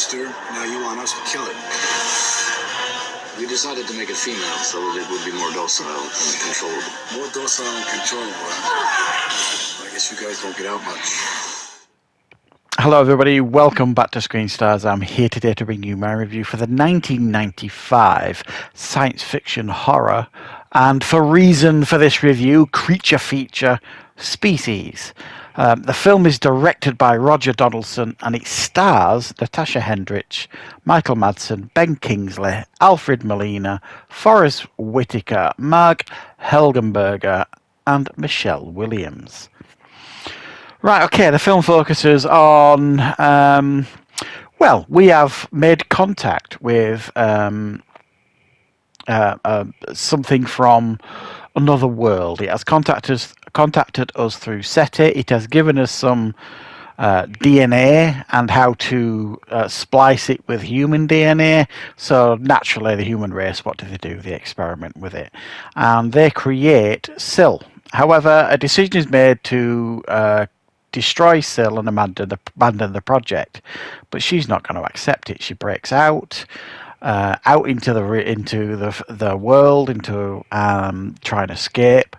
monster. Now you want us to kill it. We decided to make it female so that it would be more docile and controllable. More docile and controllable. I guess you guys don't get out much. Hello everybody, welcome back to Screenstars. I'm here today to bring you my review for the 1995 science fiction horror, and for reason for this review, creature feature, Species. The film is directed by Roger Donaldson and it stars Natasha Hendricks, Michael Madsen, Ben Kingsley, Alfred Molina, Forrest Whitaker, Mark Helgenberger and Michelle Williams. Right, okay, the film focuses on, we have made contact with something from another world. It has contacted us through SETI. It has given us some DNA and how to splice it with human DNA. So naturally, the human race, what do? They experiment with it. And they create Syl. However, a decision is made to destroy Syl and abandon the project, but she's not going to accept it. She breaks out into the world, into trying to escape.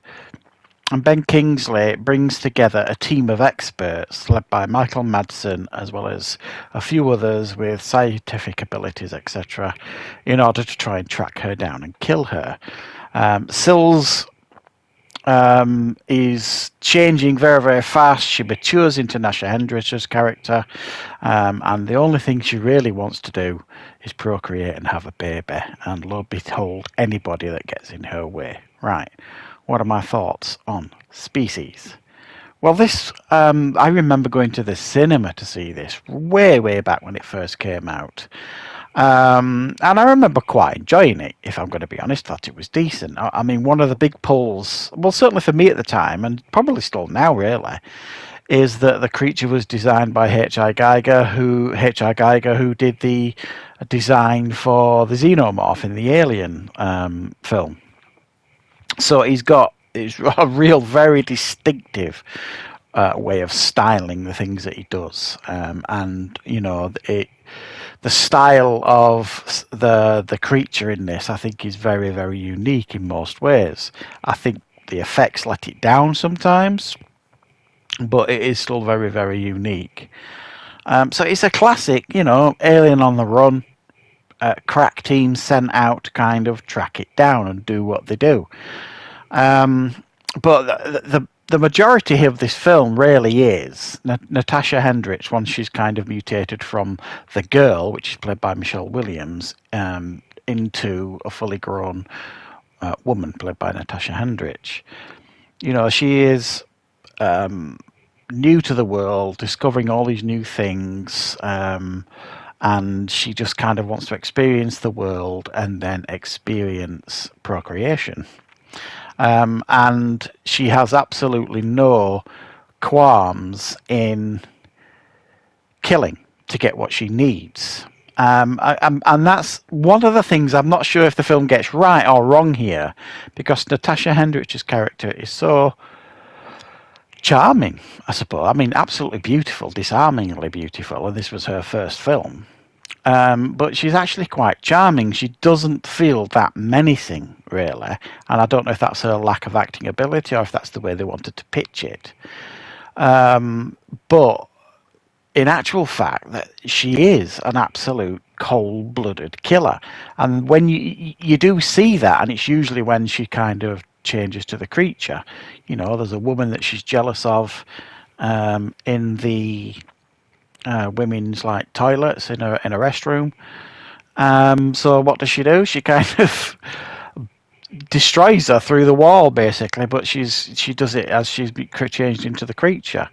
And Ben Kingsley brings together a team of experts led by Michael Madsen, as well as a few others with scientific abilities, etc., in order to try and track her down and kill her. Syl's is changing very, very fast. She matures into Natasha Hendricks' character, and the only thing she really wants to do is procreate and have a baby, and lo and behold, anybody that gets in her way. Right, what are my thoughts on Species? Well, this, I remember going to the cinema to see this way, way back when it first came out. And I remember quite enjoying it, if I'm going to be honest. Thought it was decent. I mean, one of the big pulls, well, certainly for me at the time, and probably still now, really, is that the creature was designed by H.R. Geiger, who did the design for the Xenomorph in the Alien film. So it's a real, very distinctive way of styling the things that he does, and you know the style of the creature in this, I think, is very, very unique in most ways. I think the effects let it down sometimes, but it is still very, very unique. So it's a classic, alien on the run, crack team sent out to kind of track it down and do what they do. But the majority of this film really is Natasha Hendricks, once she's kind of mutated from the girl, which is played by Michelle Williams, into a fully grown woman played by Natasha Hendricks. She is new to the world, discovering all these new things, and she just kind of wants to experience the world and then experience procreation. And she has absolutely no qualms in killing to get what she needs. And that's one of the things I'm not sure if the film gets right or wrong here, because Natasha Hendricks' character is so charming, I suppose. I mean, absolutely beautiful, disarmingly beautiful, and this was her first film. But she's actually quite charming. She doesn't feel that menacing, really. And I don't know if that's her lack of acting ability or if that's the way they wanted to pitch it. But in actual fact, that she is an absolute cold-blooded killer. And when you do see that, and it's usually when she kind of changes to the creature. There's a woman that she's jealous of in the women's toilets in a restroom. So what does she do? She kind of destroys her through the wall, basically. But she does it as she's changed into the creature.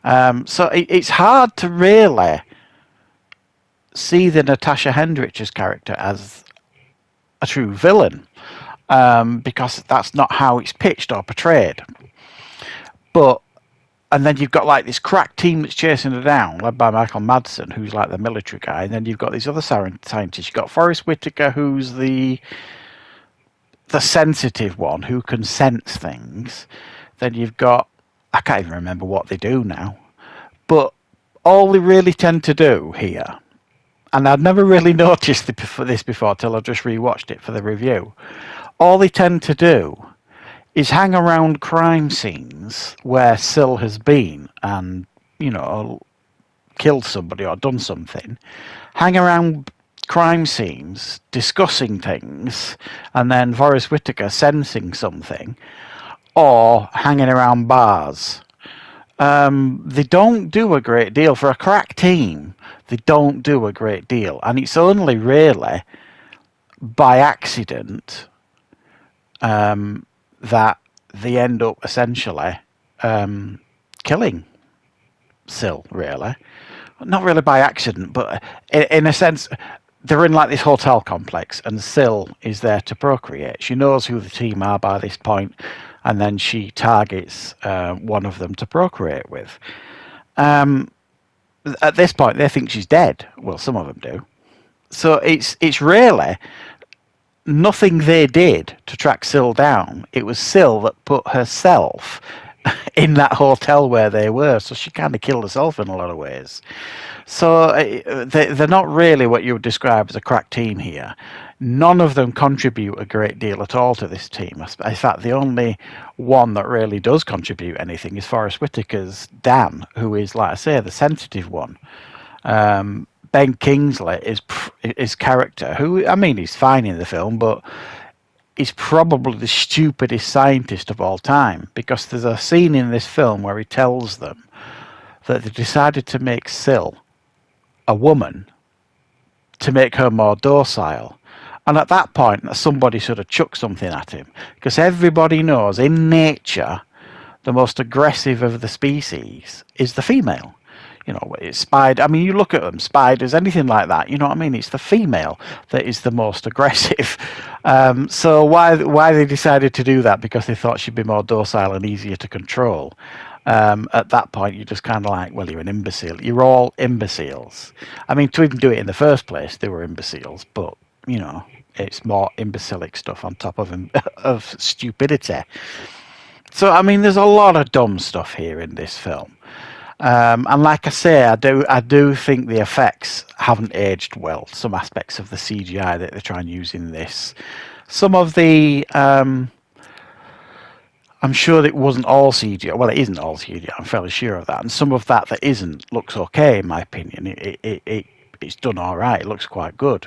So it's hard to really see the Natasha Hendricks' character as a true villain, because that's not how it's pitched or portrayed. And then you've got this crack team that's chasing her down, led by Michael Madsen, who's the military guy. And then you've got these other scientists. You've got Forrest Whitaker, who's the sensitive one, who can sense things. Then you've got, I can't even remember what they do now. But all they really tend to do here, and I'd never really noticed this before till I just rewatched it for the review. All they tend to do is hang around crime scenes where Sil has been and, killed somebody or done something. Hang around crime scenes discussing things, and then Forrest Whitaker sensing something, or hanging around bars. They don't do a great deal for a crack team. They don't do a great deal, and it's only really by accident that they end up essentially killing Sil. Really, not really by accident, but in a sense, they're in like this hotel complex, and Sil is there to procreate. She knows who the team are by this point, and then she targets one of them to procreate with. At this point, they think she's dead. Well, some of them do. So it's really nothing they did to track Sil down. It was Sil that put herself in that hotel where they were. So she kind of killed herself in a lot of ways. So they're not really what you would describe as a crack team here. None of them contribute a great deal at all to this team. In fact, the only one that really does contribute anything is Forrest Whitaker's Dan, who is, like I say, the sensitive one. Ben Kingsley is his character, who, I mean, he's fine in the film, but he's probably the stupidest scientist of all time, because there's a scene in this film where he tells them that they decided to make Sil a woman to make her more docile. And at that point, somebody sort of chucked something at him, because everybody knows in nature the most aggressive of the species is the female. It's spider. I mean, you look at them, spiders, anything like that. You know what I mean? It's the female that is the most aggressive. So why they decided to do that? Because they thought she'd be more docile and easier to control. At that point, you're just kind of like, well, you're an imbecile. You're all imbeciles. I mean, to even do it in the first place, they were imbeciles. But it's more imbecilic stuff on top of stupidity. So I mean, there's a lot of dumb stuff here in this film. And like I say, I do think the effects haven't aged well. Some aspects of the CGI that they try and use in this, some of the, I'm sure it wasn't all CGI. Well, it isn't all CGI. I'm fairly sure of that. And some of that isn't looks okay, in my opinion. It's done all right. It looks quite good.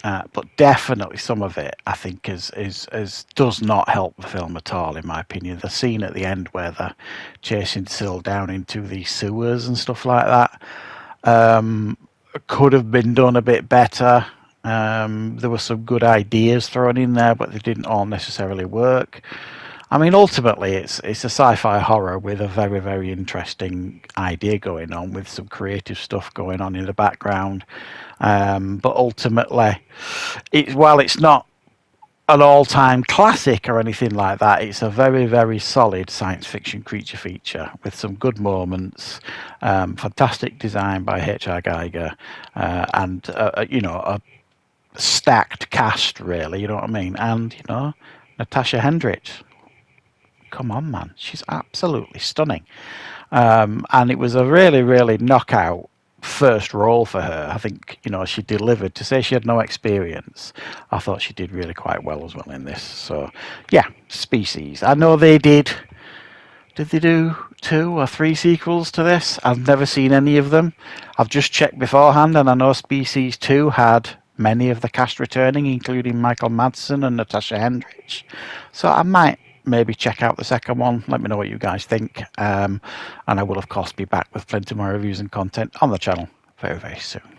But definitely some of it, I think, does not help the film at all, in my opinion. The scene at the end where they're chasing Sil down into the sewers and stuff like that could have been done a bit better. There were some good ideas thrown in there, but they didn't all necessarily work. I mean, ultimately, it's a sci-fi horror with a very, very interesting idea going on, with some creative stuff going on in the background. But ultimately, while it's not an all-time classic or anything like that, it's a very, very solid science fiction creature feature with some good moments, fantastic design by H.R. Geiger, and a stacked cast, really. You know what I mean? And Natasha Hendricks. Come on, man, she's absolutely stunning. And it was a really, really knockout first role for her. I think she delivered. To say she had no experience, I thought she did really quite well as well in this. So yeah, Species. I know they did they do 2 or 3 sequels to this? I've never seen any of them. I've just checked beforehand, and I know Species 2 had many of the cast returning, including Michael Madsen and Natasha Hendricks. So I might maybe check out the second one. Let me know what you guys think. And I will, of course, be back with plenty more reviews and content on the channel very, very soon.